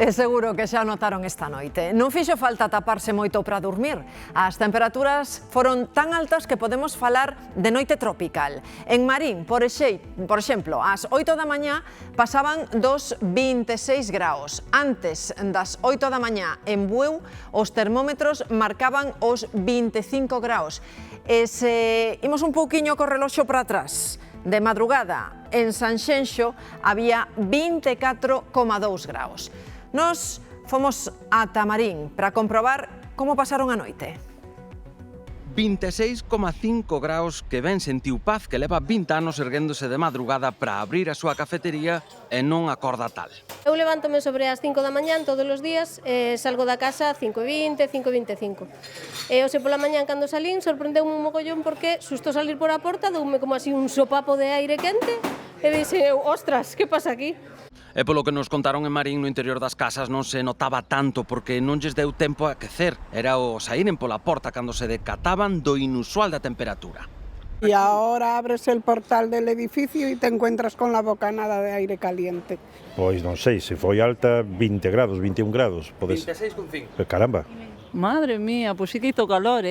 E seguro que xa notaron esta noite. Non fixo falta taparse moito para dormir. As temperaturas foron tan altas que podemos falar de noite tropical. En Marín, por exemplo, ás 8 da mañá pasaban dos 26 graus. Antes das 8 da mañá en Bueu, os termómetros marcaban os 25 graus. E se imos un pouquiño co reloxo para atrás, de madrugada, en Sanxenxo había 24,2 graus. Nos fomos ata Marín para comprobar como pasaron a noite. 26,5 graus que ben sentiu Paz, que leva 20 anos erguéndose de madrugada para abrir a súa cafetería e non acorda tal. Eu levántome sobre as 5 da mañán todos os días e salgo da casa a 5:20, 5:25. E hoxe pola mañán cando salín sorprendeume un mogollón porque susto salir por a porta doume como así un sopapo de aire quente e dixe, ostras, que pasa aquí? E polo que nos contaron en Marín, no interior das casas non se notaba tanto porque non lles deu tempo a aquecer. Era o saíren pola porta cando se decataban do inusual da temperatura. Y ahora abres el portal del edificio y te encuentras con la bocanada de aire caliente. Pois non sei, se foi alta 20 grados, 21 grados. 26,5. Caramba. Madre mía, pois sí que hizo calor,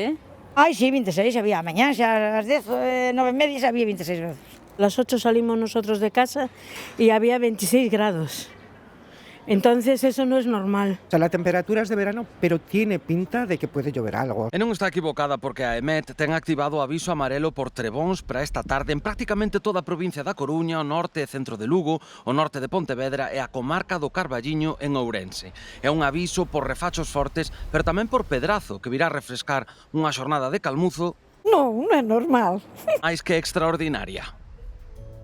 Ai, sí, 26 había. Mañá xa ás 10, 9:30 xa había 26 grados. A las 8 salimos nosotros de casa y había 26 grados. Entonces eso no es normal. O sea, la temperatura es de verano, pero tiene pinta de que puede llover algo. E non está equivocada porque a EMET ten activado o aviso amarelo por trebóns para esta tarde en prácticamente toda a provincia da Coruña, o norte e centro de Lugo, o norte de Pontevedra e a comarca do Carballiño en Ourense. É un aviso por refachos fortes, pero tamén por pedrazo, que virá a refrescar unha xornada de calmuzo No, non é normal. máis que extraordinaria.